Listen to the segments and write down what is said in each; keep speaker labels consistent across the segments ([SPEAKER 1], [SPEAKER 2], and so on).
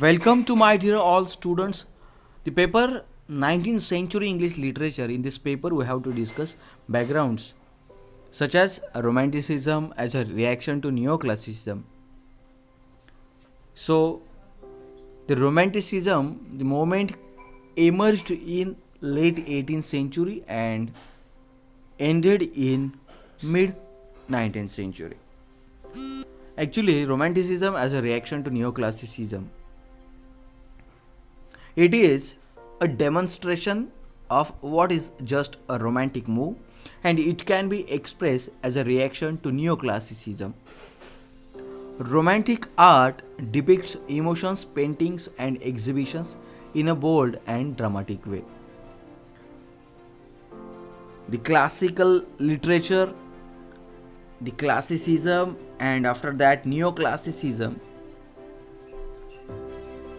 [SPEAKER 1] Welcome to my dear all students. The paper 19th century English literature. In this paper we have to discuss backgrounds such as romanticism as a reaction to neoclassicism. So the romanticism, the movement emerged in late 18th century and ended in mid 19th century. Actually, romanticism as a reaction to neoclassicism, it is a demonstration of what is just a romantic move, and it can be expressed as a reaction to neoclassicism. Romantic art depicts emotions, paintings, and exhibitions in a bold and dramatic way. The classical literature, the classicism, and after that neoclassicism,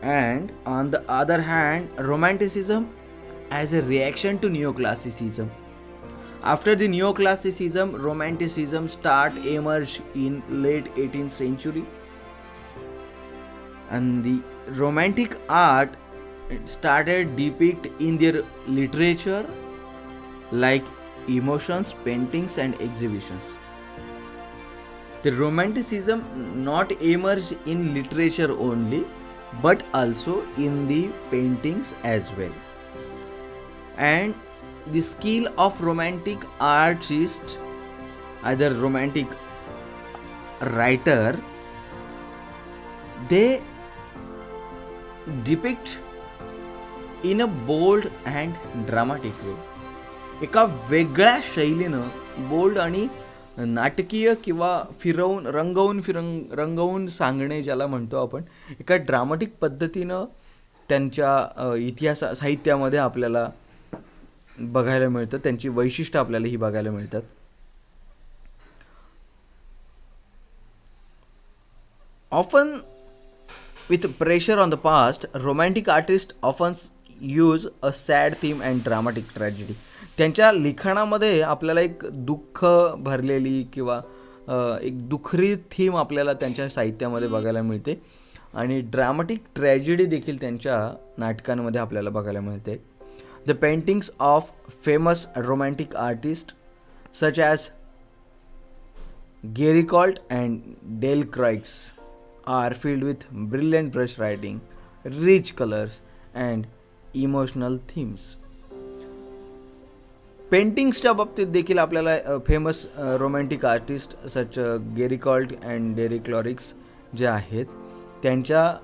[SPEAKER 1] and on the other hand romanticism as a reaction to neoclassicism. After the neoclassicism, romanticism emerged in late 18th century, and the romantic art started depict in their literature like emotions, paintings, and exhibitions. The romanticism not emerged in literature only, but also in the paintings as well. And the skill of romantic artist, either romantic writer, they depict in a bold and dramatic way. एका वेगळ्या शैलीनं bold आणि नाटकीय किंवा रंगवून सांगणे ज्याला म्हणतो आपण, एका ड्रामॅटिक पद्धतीनं त्यांच्या इतिहास साहित्यामध्ये आपल्याला बघायला मिळतं. त्यांची वैशिष्ट्य आपल्याला ही बघायला मिळतात. Often with pressure on the past, romantic artist often use a sad theme and dramatic tragedy. त्यांच्या लिखाणामध्ये आपल्याला एक दुःख भरलेली किंवा एक दुखरी थीम आपल्याला त्यांच्या साहित्यामध्ये बघायला मिळते, आणि ड्रामॅटिक ट्रॅजेडी देखील त्यांच्या नाटकांमध्ये आपल्याला बघायला मिळते. The paintings of famous romantic artist such as Gericault and Delacroix are filled with brilliant brush writing, rich colours and emotional themes. पेंटिंग्सच्या बाबतीत देखील आपल्याला famous romantic artist such Gericault and Delacroix जे आहेत, त्यांच्या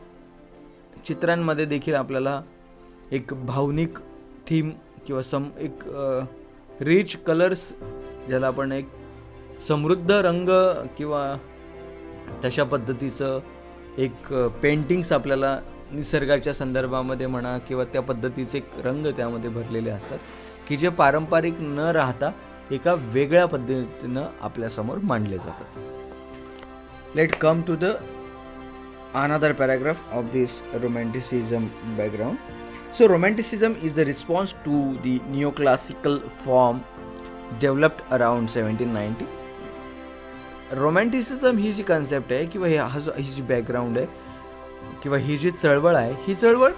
[SPEAKER 1] चित्रांमध्ये देखील आपल्याला एक भावनिक थीम किंवा एक रिच कलर्स, ज्याला आपण एक समृद्ध रंग किंवा तशा पद्धतीचं एक पेंटिंग्स आपल्याला निसर्गाच्या संदर्भामध्ये म्हणा किंवा त्या पद्धतीचे एक रंग त्यामध्ये भरलेले असतात, की जे पारंपरिक न राहता एका वेगळ्या पद्धतीनं आपल्यासमोर मांडले जातात. Let come to the another paragraph of this romanticism background. So romanticism is the response to the neoclassical form developed around 1790. Romanticism ही जी कन्सेप्ट आहे किंवा ही जी बॅकग्राऊंड आहे किंवा ही जी चळवळ आहे, ही चळवळ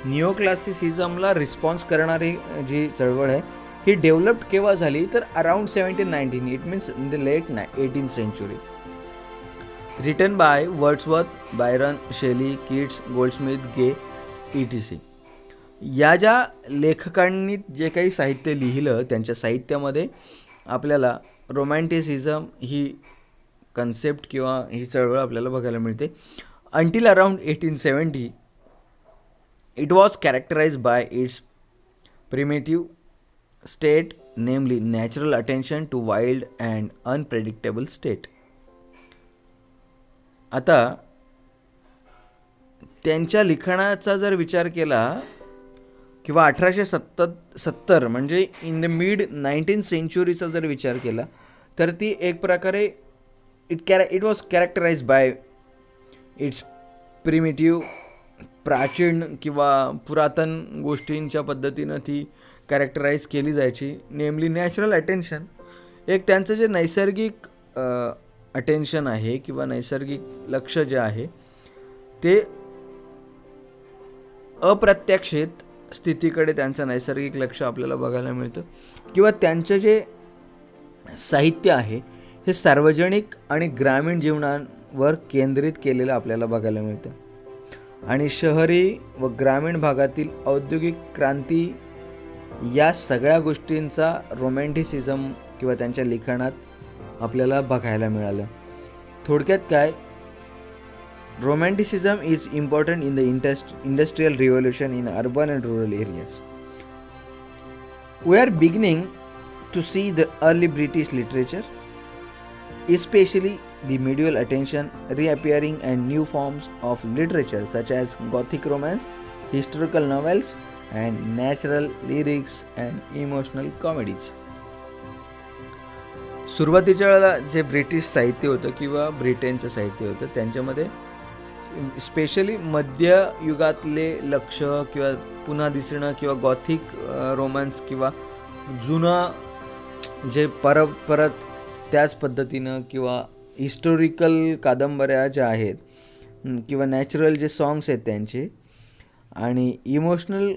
[SPEAKER 1] निओक्लासिसिझमला रिस्पॉन्स करणारी जी चळवळ आहे ही डेव्हलप्ड केव्हा झाली तर around 1719. It means in the late 18th century. Written by Wordsworth, Byron, Shelley, Keats, Goldsmith, Gay, etc. या ज्या लेखकांनी जे काही साहित्य लिहिलं त्यांच्या साहित्यामध्ये आपल्याला रोमॅन्टिसिझम ही कन्सेप्ट किंवा ही चळवळ आपल्याला बघायला मिळते. Until around 1870, it was characterized by its primitive state, namely natural attention to wild and unpredictable state. आता त्यांच्या लिखाणाचा जर विचार केला किंवा 1870 म्हणजे इन द मिड 19th सेंचुरीचा जर विचार केला तर ती एक प्रकारे it was कॅरेक्टराइज्ड bye it's primitive, प्राचीन किंवा पुरातन गोष्टींच्या पद्धतीनं ती कॅरेक्टराईज केली जायची. नेमली नॅचरल अटेन्शन, एक त्यांचं जे नैसर्गिक अटेन्शन आहे किंवा नैसर्गिक लक्ष जे आहे ते अप्रत्याशित स्थितीकडे त्यांचं नैसर्गिक लक्ष आपल्याला बघायला मिळतं, किंवा त्यांचं जे साहित्य आहे हे सार्वजनिक आणि ग्रामीण जीवनावर केंद्रित केलेलं आपल्याला बघायला मिळतं. आणि शहरी व ग्रामीण भागातील औद्योगिक क्रांती या सगळ्या गोष्टींचा रोमॅन्टिसिझम किंवा त्यांच्या लिखाणात आपल्याला बघायला मिळालं. थोडक्यात काय, romanticism is important in the industrial revolution in urban and rural areas. We are beginning to see the early British literature, especially the medieval attention reappearing and new forms of literature such as Gothic romance, historical novels, and natural lyrics and emotional comedies. सुरुवातीच्या वेळेला जे British साहित्य होतं किंवा ब्रिटनचं साहित्य होतं त्यांच्यामध्ये specially मध्ययुगातले लक्ष किंवा पुन्हा दिसणं किंवा गॉथिक रोमन्स किंवा जुनं जे परत त्याच पद्धतीनं किंवा हिस्टोरिकल कादंबऱ्या ज्या आहेत किंवा नॅचरल जे सॉंग्स आहेत त्यांचे आणि इमोशनल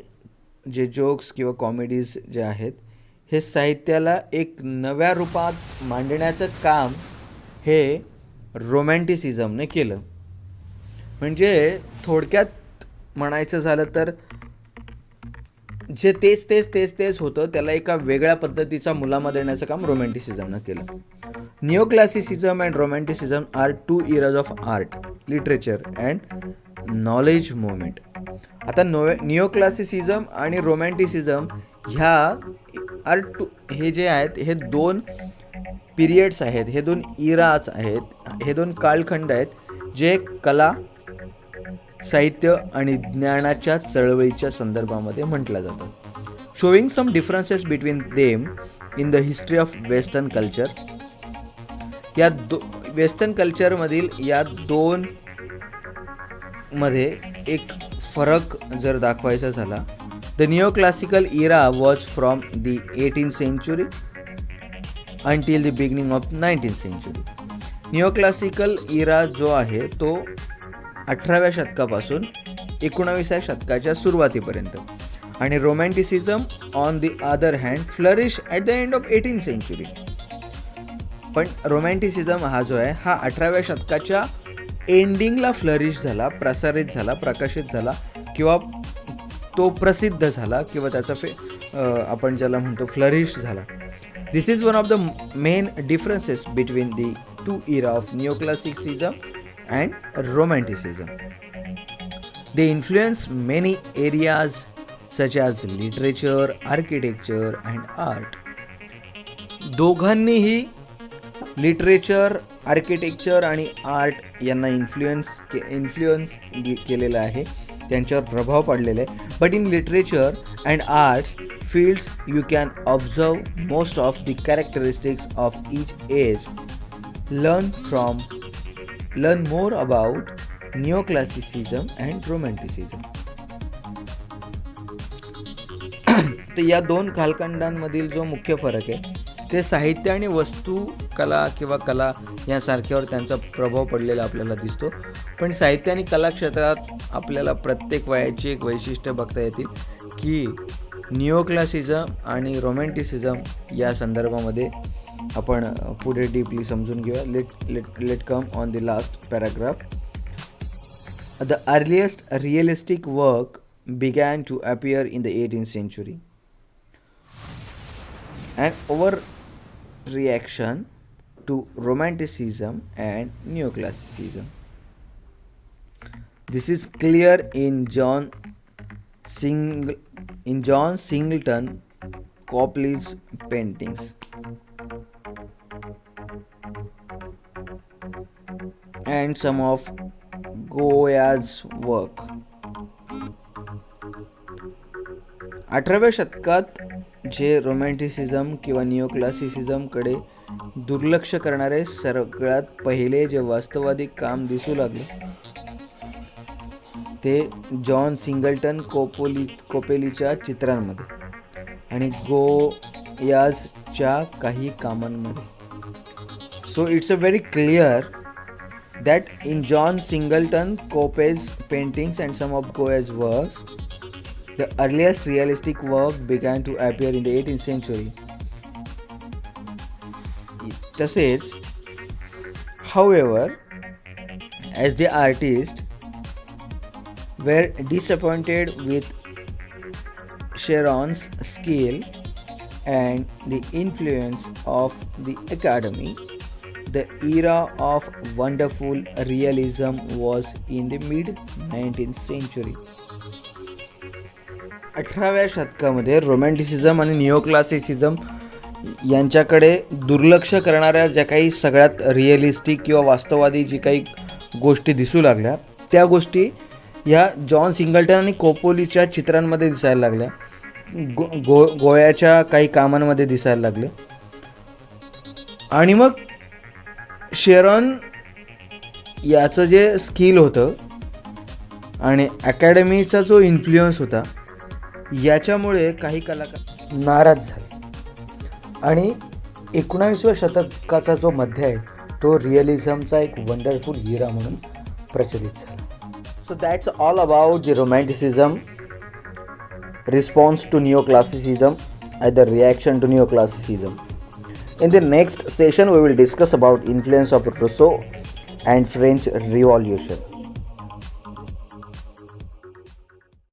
[SPEAKER 1] जे जोक्स किंवा कॉमेडीज जे आहेत हे साहित्याला एक नव्या रूपात मांडण्याचं काम हे रोमॅन्टिसिझमने केलं. म्हणजे थोडक्यात म्हणायचं झालं तर जे तेच होतं त्याला एका वेगळ्या पद्धतीचा मुलामा देण्याचं काम रोमॅन्टिसिझमनं केलं. Neoclassicism and romanticism are two eras of art, literature and knowledge movement. आता निओक्लासिसिझम आणि रोमॅन्टिसिझम ह्या हे जे आहेत हे दोन पिरियड्स आहेत, हे दोन इराज आहेत, हे दोन कालखंड आहेत जे कला, साहित्य आणि ज्ञानाच्या चळवळीच्या संदर्भामध्ये म्हटलं जातं. Showing some differences between them in the history of western culture. या वेस्टर्न कल्चरमधील या दोन मध्ये एक फरक जर दाखवायचा झाला, the neoclassical era was from the 18th century until the beginning of 19th century. Neoclassical era जो आहे तो 18व्या शतकापासून 19व्या शतकाच्या सुरुवातीपर्यंत, आणि romanticism on the other hand flourish at the end of 18th century. पण रोमॅन्टिसिझम हा जो आहे हा 18व्या शतकाच्या एंडिंगला फ्लरिश झाला, प्रसारित झाला, प्रकाशित झाला किंवा तो प्रसिद्ध झाला किंवा त्याचा आपण ज्याला म्हणतो फ्लरिश झाला. This is one of the main differences between the two era of neoclassicism and romanticism. They influence many areas such as literature, architecture and art. दोघांनीही लिटरेचर, आर्किटेक्चर आणि आर्ट यांना इन्फ्लुएन्स केलेलं आहे, त्यांच्यावर प्रभाव पडलेला आहे. But in literature and arts fields you can observe most of the characteristics of each age. Learn more about neoclassicism and romanticism. तर या दोन कालखंडांमधील जो मुख्य फरक आहे ते साहित्य आणि वस्तू कला किंवा कला यासारख्यावर त्यांचा प्रभाव पडलेला आपल्याला दिसतो. पण साहित्य आणि कला क्षेत्रात आपल्याला प्रत्येक वयाची एक वैशिष्ट्य बघता येतील की निओक्लासिझम आणि रोमॅन्टिसिझम या संदर्भामध्ये आपण पुढे डीपली समजून घेऊया. Let come on the last paragraph. The earliest realistic work began to appear in the 18th century. An overreaction to romanticism and neoclassicism. This is clear in John Singleton Copley's paintings and some of Goya's work. 18व्या शतकात जे romanticism किंवा निओक्लासिसिझमकडे दुर्लक्ष करणारे सगळ्यात पहिले जे वास्तववादी काम दिसू लागले ते जॉन सिंगल्टन कोपेलीच्या चित्रांमध्ये आणि गोयाजच्या काही कामांमध्ये. So it's a very clear that in John Singleton Cope's paintings and some of Goya's works, the earliest realistic work began to appear in the 18th century. तसेच, however, as the artists were disappointed with Sharon's skill and the influence of the Academy, the era of wonderful realism was in the mid-19th century. 18व्या शतकामध्ये romanticism आणि निओक्लासिसिझम यांच्याकडे दुर्लक्ष करणाऱ्या ज्या काही सगळ्यात realistic किंवा वास्तववादी जी काही गोष्टी दिसू लागल्या, त्या गोष्टी ह्या जॉन सिंगल्टन आणि कोपोलीच्या चित्रांमध्ये दिसायला लागल्या, गोयाच्या काही कामांमध्ये दिसायला लागले. आणि मग शेरॉन याचं जे स्किल होतं आणि अकॅडमीचा जो इन्फ्लुअन्स होता, याच्यामुळे काही कलाकार नाराज झाले आणि 19व्या शतकाचा जो मध्य आहे तो रिअलिझमचा एक वंडरफुल हिरा म्हणून प्रचलित झाला. So that's all about the romanticism, response to neoclassicism, either reaction to neoclassicism. In the next session we will discuss about influence of Rousseau and French Revolution.